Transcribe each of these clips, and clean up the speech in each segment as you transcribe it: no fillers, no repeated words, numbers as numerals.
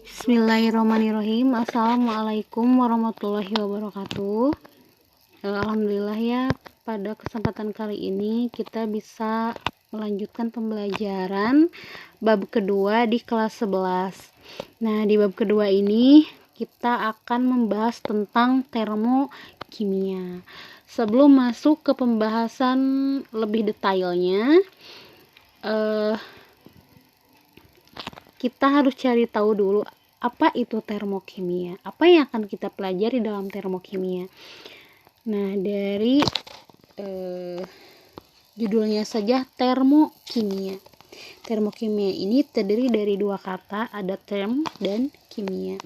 Bismillahirrahmanirrahim. Assalamualaikum warahmatullahi wabarakatuh. Alhamdulillah ya, pada kesempatan kali ini kita bisa melanjutkan pembelajaran bab kedua di kelas 11. Nah, di bab kedua ini kita akan membahas tentang termokimia. Sebelum masuk ke pembahasan lebih detailnya, kita harus cari tahu dulu apa itu termokimia, apa yang akan kita pelajari dalam termokimia. Nah, dari judulnya saja termokimia. Termokimia ini terdiri dari dua kata, ada term dan kimia.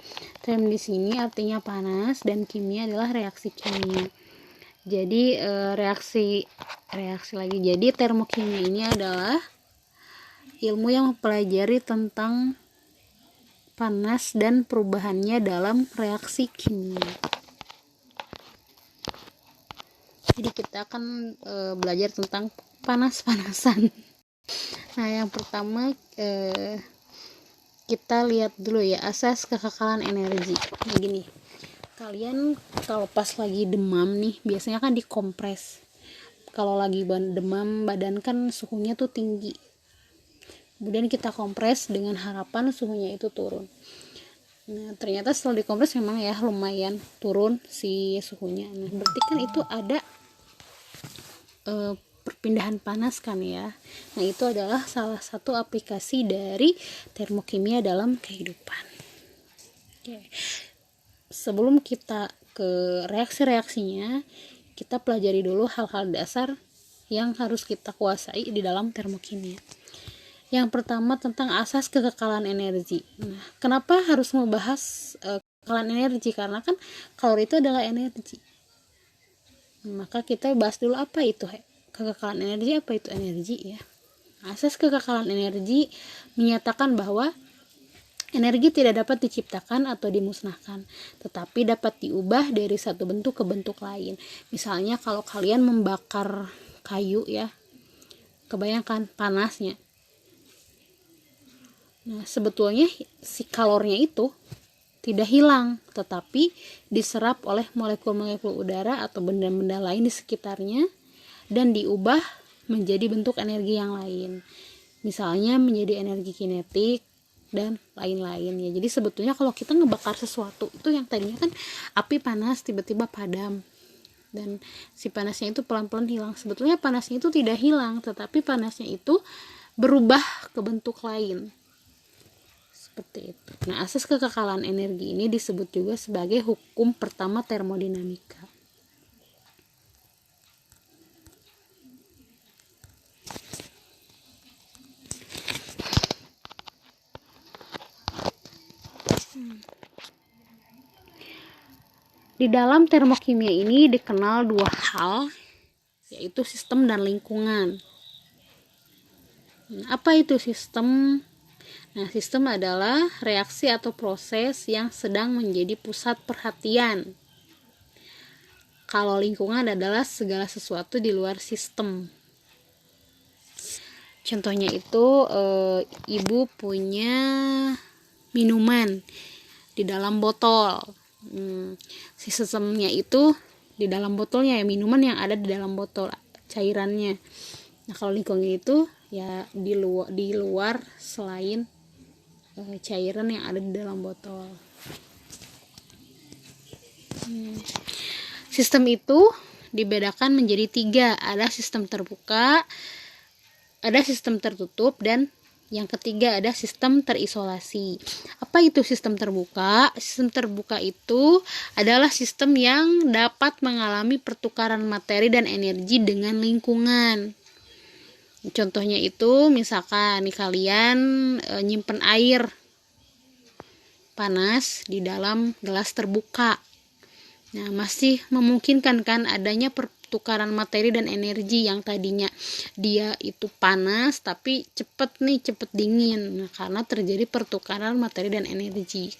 Term di sini artinya panas dan kimia adalah reaksi kimia. Jadi reaksi lagi. Jadi termokimia ini adalah ilmu yang mempelajari tentang panas dan perubahannya dalam reaksi kimia. Jadi kita akan belajar tentang panas-panasan. Nah, yang pertama kita lihat dulu ya asas kekekalan energi. Nah, gini, kalian kalau pas lagi demam nih biasanya kan dikompres. Kalau lagi demam badan kan suhunya tuh tinggi, kemudian kita kompres dengan harapan suhunya itu turun. Nah, ternyata setelah dikompres memang ya lumayan turun si suhunya. Nah, berarti kan itu ada perpindahan panas kan ya. Nah, itu adalah salah satu aplikasi dari termokimia dalam kehidupan. Oke. Sebelum kita ke reaksi-reaksinya, kita pelajari dulu hal-hal dasar yang harus kita kuasai di dalam termokimia. Yang pertama tentang asas kekekalan energi. Nah, kenapa harus membahas kekekalan energi? Karena kan kalori itu adalah energi. Maka kita bahas dulu apa itu kekekalan energi, apa itu energi ya. Asas kekekalan energi menyatakan bahwa energi tidak dapat diciptakan atau dimusnahkan, tetapi dapat diubah dari satu bentuk ke bentuk lain. Misalnya kalau kalian membakar kayu ya, kebayangkan panasnya. Nah, sebetulnya si kalornya itu tidak hilang, tetapi diserap oleh molekul-molekul udara atau benda-benda lain di sekitarnya dan diubah menjadi bentuk energi yang lain. Misalnya menjadi energi kinetik dan lain-lain ya. Jadi sebetulnya kalau kita ngebakar sesuatu itu yang tadinya kan api panas tiba-tiba padam dan si panasnya itu pelan-pelan hilang. Sebetulnya panasnya itu tidak hilang, tetapi panasnya itu berubah ke bentuk lain. Seperti itu. Nah, asas kekekalan energi ini disebut juga sebagai hukum pertama termodinamika. Di dalam termokimia ini dikenal dua hal, yaitu sistem dan lingkungan. Nah, apa itu sistem? Nah, sistem adalah reaksi atau proses yang sedang menjadi pusat perhatian. Kalau lingkungan adalah segala sesuatu di luar sistem. Contohnya itu ibu punya minuman di dalam botol. Si sistemnya itu di dalam botolnya ya, minuman yang ada di dalam botol cairannya. Nah, kalau lingkungan itu ya di luar selain cairan yang ada di dalam botol. Sistem itu dibedakan menjadi 3, ada sistem terbuka, ada sistem tertutup, dan yang ketiga ada sistem terisolasi. Apa itu sistem terbuka? Sistem terbuka itu adalah sistem yang dapat mengalami pertukaran materi dan energi dengan lingkungan. Contohnya itu misalkan nih kalian nyimpen air panas di dalam gelas terbuka. Nah, masih memungkinkan kan adanya pertukaran materi dan energi yang tadinya dia itu panas tapi cepet dingin. Nah, karena terjadi pertukaran materi dan energi.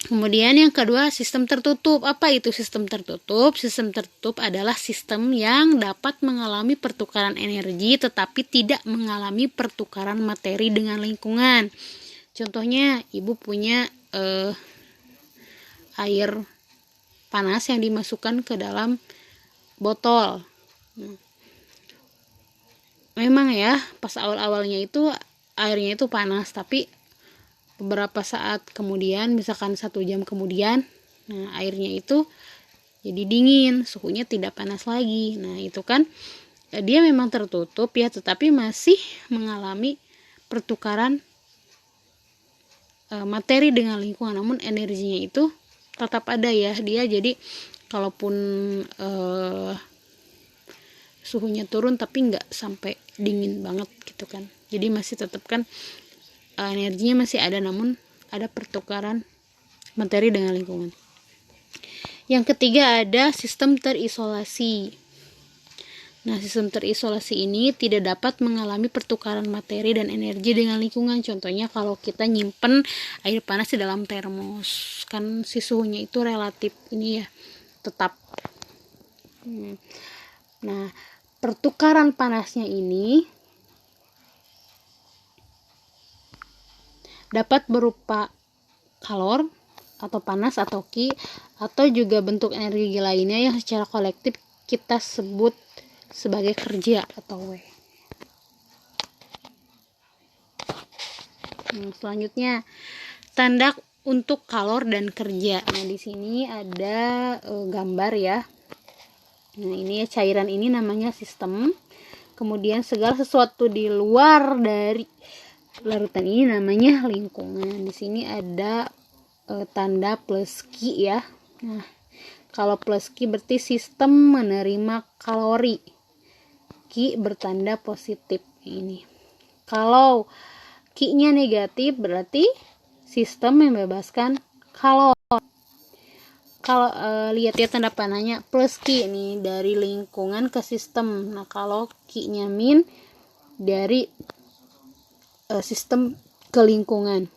Kemudian yang kedua, sistem tertutup. Apa itu sistem tertutup? Sistem tertutup adalah sistem yang dapat mengalami pertukaran energi tetapi tidak mengalami pertukaran materi dengan lingkungan. Contohnya, ibu punya air panas yang dimasukkan ke dalam botol. Memang ya, pas awal-awalnya itu airnya itu panas, tapi beberapa saat kemudian, misalkan 1 jam kemudian, nah airnya itu jadi dingin, suhunya tidak panas lagi. Nah itu kan dia memang tertutup ya, tetapi masih mengalami pertukaran materi dengan lingkungan, namun energinya itu tetap ada ya dia. Jadi kalaupun suhunya turun tapi nggak sampai dingin banget gitu kan, jadi masih tetap kan energinya masih ada, namun ada pertukaran materi dengan lingkungan. Yang ketiga ada sistem terisolasi. Nah, sistem terisolasi ini tidak dapat mengalami pertukaran materi dan energi dengan lingkungan. Contohnya kalau kita nyimpen air panas di dalam termos, kan si suhunya itu relatif ini ya, tetap. Nah, pertukaran panasnya ini dapat berupa kalor atau panas atau Qi, atau juga bentuk energi lainnya yang secara kolektif kita sebut sebagai kerja atau W. Selanjutnya tanda untuk kalor dan kerja. Nah, di sini ada gambar ya. Nah, ini cairan ini namanya sistem. Kemudian segala sesuatu di luar dari larutan ini namanya lingkungan. Di sini ada tanda plus Qi ya. Nah, kalau plus Qi berarti sistem menerima kalori. Qi bertanda positif ini. Kalau Qi-nya negatif berarti sistem membebaskan kalori. Kalau lihat ya tanda panahnya plus Qi nih dari lingkungan ke sistem. Nah, kalau Qi-nya min dari sistem ke lingkungan.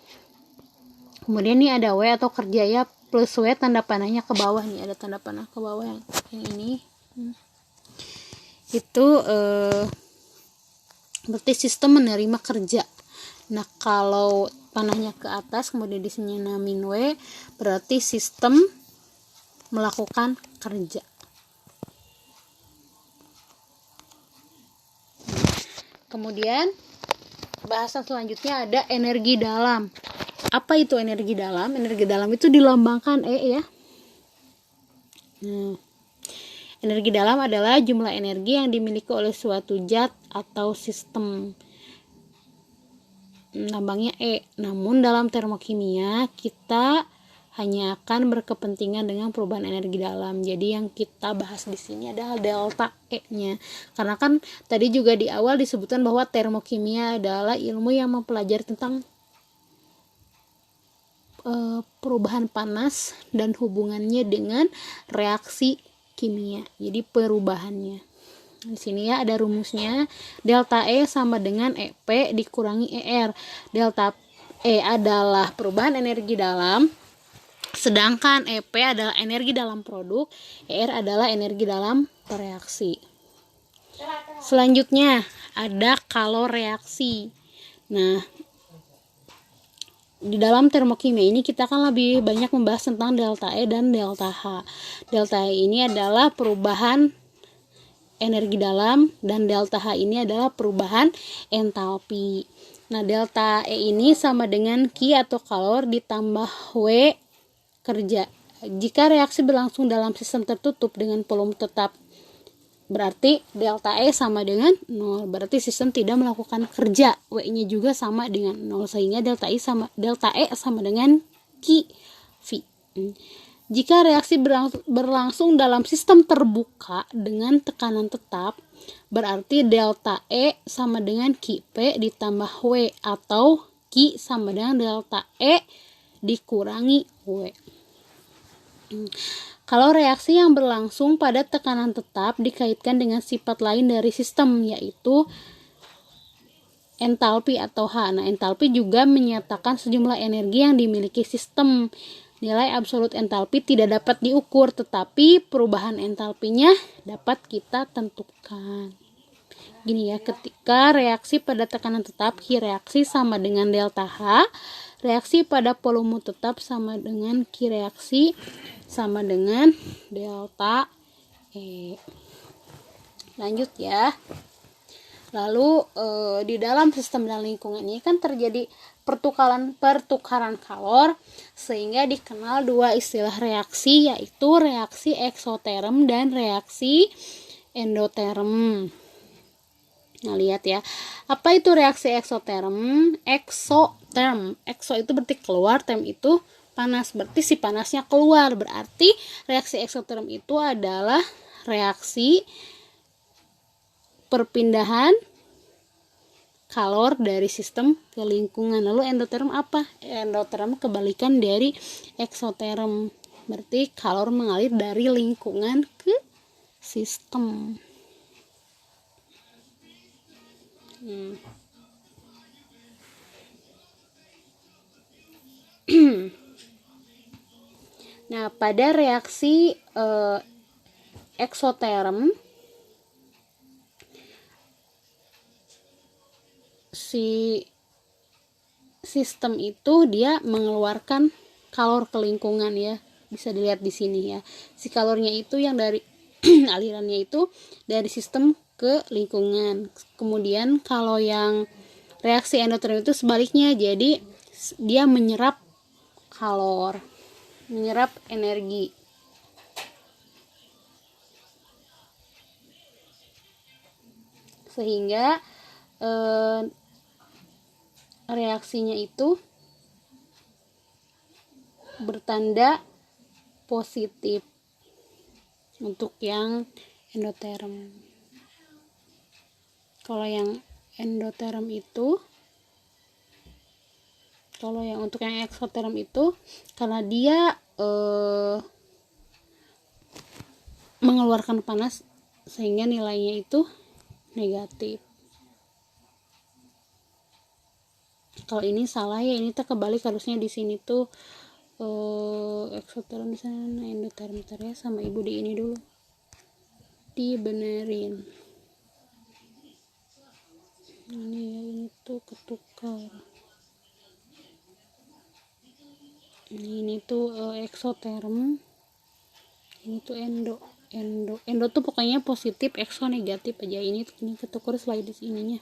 Kemudian ini ada W atau kerja ya, plus W tanda panahnya ke bawah nih, ada tanda panah ke bawah yang ini. Itu berarti sistem menerima kerja. Nah, kalau panahnya ke atas kemudian di sini min W berarti sistem melakukan kerja. Kemudian bahasan selanjutnya ada energi dalam. Apa itu energi dalam? Energi dalam itu dilambangkan E ya. Energi dalam adalah jumlah energi yang dimiliki oleh suatu zat atau sistem. Lambangnya E. Namun dalam termokimia kita hanya akan berkepentingan dengan perubahan energi dalam. Jadi yang kita bahas di sini adalah delta E-nya. Karena kan tadi juga di awal disebutkan bahwa termokimia adalah ilmu yang mempelajari tentang perubahan panas dan hubungannya dengan reaksi kimia. Jadi perubahannya. Di sini ya ada rumusnya. Delta E sama dengan EP dikurangi ER. Delta E adalah perubahan energi dalam, sedangkan EP adalah energi dalam produk, ER adalah energi dalam reaksi. Selanjutnya ada kalor reaksi. Nah, di dalam termokimia ini kita akan lebih banyak membahas tentang delta E dan delta H. Delta E ini adalah perubahan energi dalam dan delta H ini adalah perubahan entalpi. Nah, delta E ini sama dengan Qi atau kalor ditambah W kerja. Jika reaksi berlangsung dalam sistem tertutup dengan volume tetap, berarti delta E sama dengan 0. Berarti sistem tidak melakukan kerja. W-nya juga sama dengan 0, sehingga delta E sama dengan Qi V. Jika reaksi berlangsung dalam sistem terbuka dengan tekanan tetap, berarti delta E sama dengan Qi P ditambah W, atau Qi sama dengan delta E dikurangi W. Kalau reaksi yang berlangsung pada tekanan tetap dikaitkan dengan sifat lain dari sistem, yaitu entalpi atau H. Nah, entalpi juga menyatakan sejumlah energi yang dimiliki sistem. nilai absolut entalpi tidak dapat diukur, tetapi perubahan entalpinya dapat kita tentukan. Gini ya, ketika reaksi pada tekanan tetap, Q reaksi sama dengan delta H, reaksi pada volume tetap sama dengan Q reaksi sama dengan delta E. Lanjut ya. Lalu di dalam sistem dan lingkungan ini kan terjadi pertukaran kalor, sehingga dikenal dua istilah reaksi, yaitu reaksi eksoterm dan reaksi endoterm. Nah, lihat ya. Apa itu reaksi eksoterm? Ekso itu berarti keluar, term itu panas, berarti si panasnya keluar. Berarti reaksi eksoterm itu adalah reaksi perpindahan kalor dari sistem ke lingkungan. Lalu endoterm apa? Endoterm kebalikan dari eksoterm, berarti kalor mengalir dari lingkungan ke sistem. Nah, pada reaksi eksoterm, si sistem itu dia mengeluarkan kalor ke lingkungan ya. Bisa dilihat di sini ya. Si kalornya itu yang dari alirannya itu dari sistem ke lingkungan. Kemudian kalau yang reaksi endoterm itu sebaliknya, jadi dia menyerap kalor, menyerap energi. Sehingga reaksinya itu bertanda positif untuk yang endoterm. Kalau yang endoterm itu, kalau yang untuk yang eksoterm itu, karena dia mengeluarkan panas, sehingga nilainya itu negatif. Kalau ini salah ya, ini tuh kebalik, harusnya di sini tuh eksoterm di sana, endoterm. Bentar ya, sama ibu di ini dulu dibenerin. Ini ya, ini tuh ketukar. Ini tuh eksoterm, ini tuh endo tuh pokoknya positif, ekso negatif aja. Ini ketukar slide di sininya.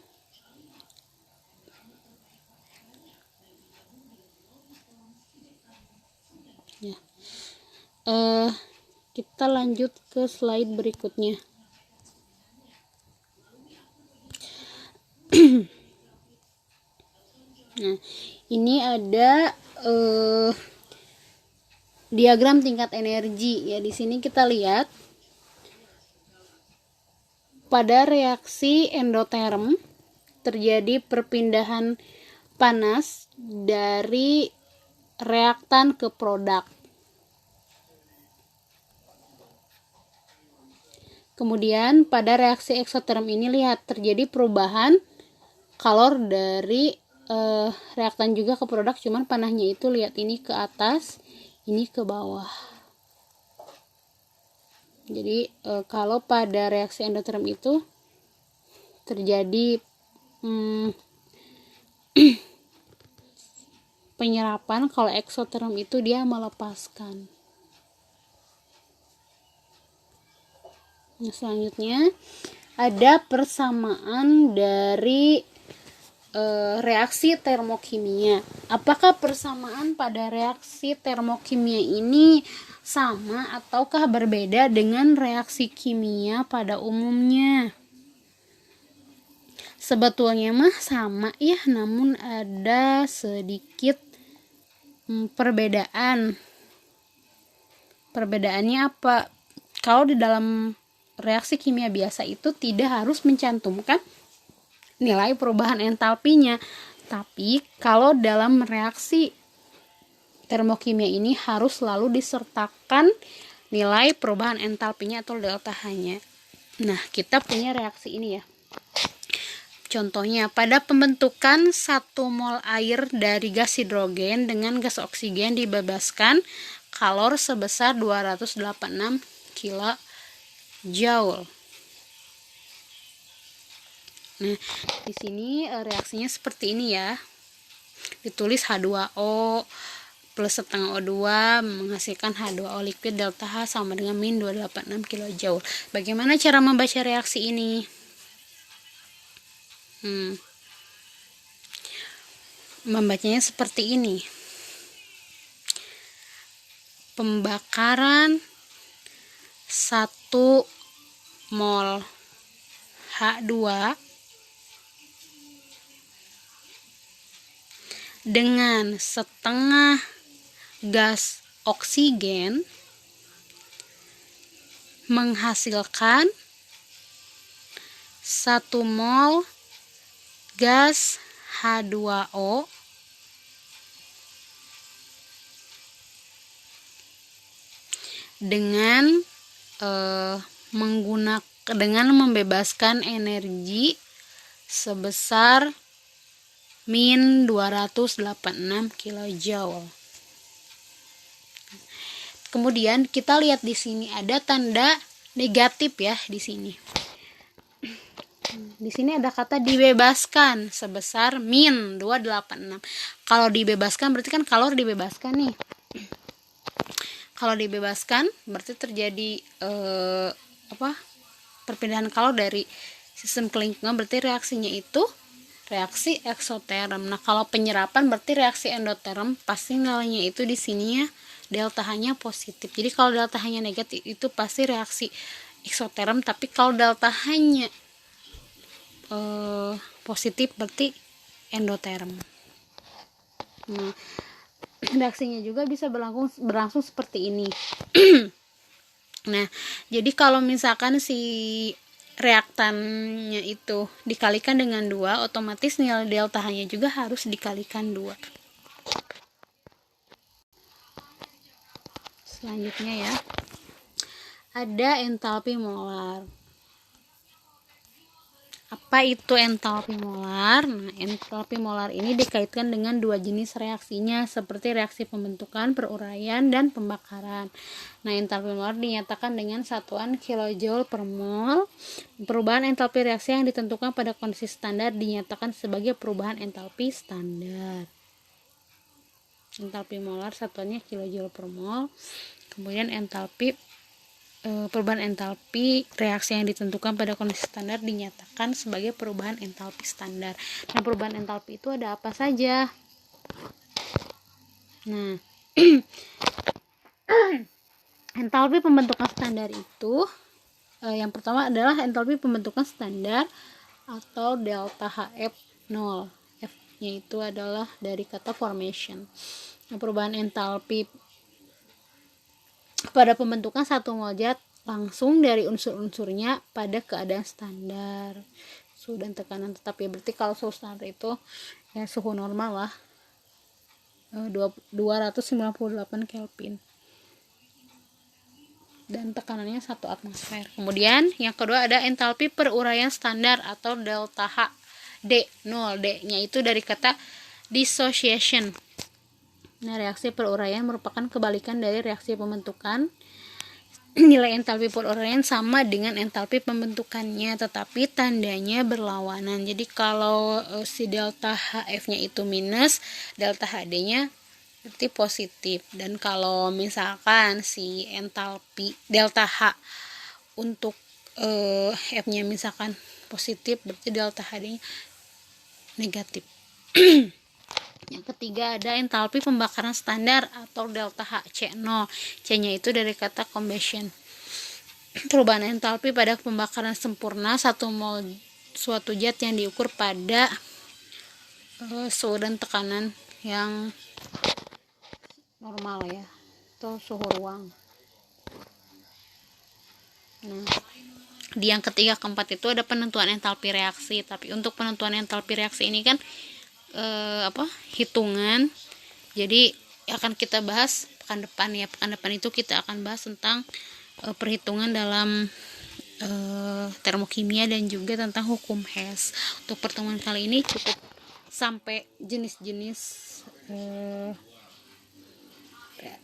Ya. Kita lanjut ke slide berikutnya. Nah, ini ada diagram tingkat energi ya. Di sini kita lihat pada reaksi endoterm terjadi perpindahan panas dari reaktan ke produk. Kemudian pada reaksi eksoterm ini lihat terjadi perubahan kalor dari reaktan juga ke produk, cuman panahnya itu lihat ini ke atas, ini ke bawah. Jadi kalau pada reaksi endoterm itu terjadi penyerapan, kalau eksoterm itu dia melepaskan. Nah, selanjutnya ada persamaan dari reaksi termokimia. Apakah persamaan pada reaksi termokimia ini sama ataukah berbeda dengan reaksi kimia pada umumnya? Sebetulnya mah sama ya, namun ada sedikit perbedaan. Perbedaannya apa? Kalau di dalam reaksi kimia biasa itu tidak harus mencantumkan nilai perubahan entalpinya, tapi kalau dalam reaksi termokimia ini harus selalu disertakan nilai perubahan entalpinya atau delta H-nya. Nah, kita punya reaksi ini ya. Contohnya, pada pembentukan 1 mol air dari gas hidrogen dengan gas oksigen dibebaskan kalor sebesar 286 kJ. Nah, di sini reaksinya seperti ini ya. Ditulis H2O plus setengah O2 menghasilkan H2O liquid delta H sama dengan min 286 kJ. Bagaimana cara membaca reaksi ini? Membacanya seperti ini. Pembakaran 1 mol H2 dengan setengah gas oksigen menghasilkan 1 mol gas H2O dengan membebaskan energi sebesar min 286 kJ. Kemudian kita lihat di sini ada tanda negatif ya di sini. Di sini ada kata dibebaskan sebesar min 286. Kalau dibebaskan berarti kan kalor dibebaskan nih. Kalau dibebaskan berarti terjadi perpindahan kalor dari sistem ke lingkungan, berarti reaksinya itu reaksi eksoterm. Nah, kalau penyerapan berarti reaksi endoterm, pasti nilainya itu di sininya delta H-nya positif. Jadi kalau delta H-nya negatif itu pasti reaksi eksoterm, tapi kalau delta H-nya positif berarti endoterm. Nah, reaksinya juga bisa berlangsung seperti ini. Nah, jadi kalau misalkan si reaktannya itu dikalikan dengan 2, otomatis nilai delta H-nya juga harus dikalikan 2. Selanjutnya ya, ada entalpi molar. Apa itu entalpi molar? Nah, entalpi molar ini dikaitkan dengan 2 jenis reaksinya seperti reaksi pembentukan, peruraian, dan pembakaran. Nah, entalpi molar dinyatakan dengan satuan kilojoule per mol. Perubahan entalpi reaksi yang ditentukan pada kondisi standar dinyatakan sebagai perubahan entalpi standar. Entalpi molar satuannya kilojoule per mol. Kemudian perubahan entalpi reaksi yang ditentukan pada kondisi standar dinyatakan sebagai perubahan entalpi standar. Nah, perubahan entalpi itu ada apa saja? Nah, entalpi pembentukan standar itu yang pertama adalah entalpi pembentukan standar atau delta HF0. F-nya itu adalah dari kata formation. Nah, perubahan entalpi pada pembentukan 1 mol zat langsung dari unsur-unsurnya pada keadaan standar, suhu dan tekanan tetap ya. Berarti kalau suhu standar itu ya suhu normal lah, 298 Kelvin dan tekanannya 1 atmosfer. Kemudian yang kedua ada entalpi peruraian standar atau delta H D0. D-nya itu dari kata dissociation. Nah, reaksi peruraian merupakan kebalikan dari reaksi pembentukan. Nilai entalpi peruraian sama dengan entalpi pembentukannya, tetapi tandanya berlawanan. Jadi kalau si delta HF-nya itu minus, delta HD-nya berarti positif. Dan kalau misalkan si entalpi delta H untuk F-nya misalkan positif, berarti delta HD-nya negatif. Yang ketiga ada entalpi pembakaran standar atau delta H C0. C-nya itu dari kata combustion. Perubahan entalpi pada pembakaran sempurna 1 mol suatu zat yang diukur pada suhu dan tekanan yang normal ya, atau suhu ruang. Nah, di yang ketiga keempat itu ada penentuan entalpi reaksi. Tapi untuk penentuan entalpi reaksi ini kan hitungan, jadi akan kita bahas pekan depan ya. Pekan depan itu kita akan bahas tentang perhitungan dalam termokimia dan juga tentang hukum Hess. Untuk pertemuan kali ini cukup sampai jenis-jenis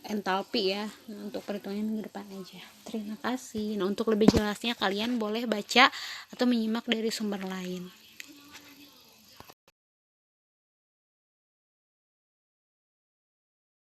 entalpi ya. Nah, untuk perhitungan minggu depan aja. Terima kasih. Nah, untuk lebih jelasnya kalian boleh baca atau menyimak dari sumber lain.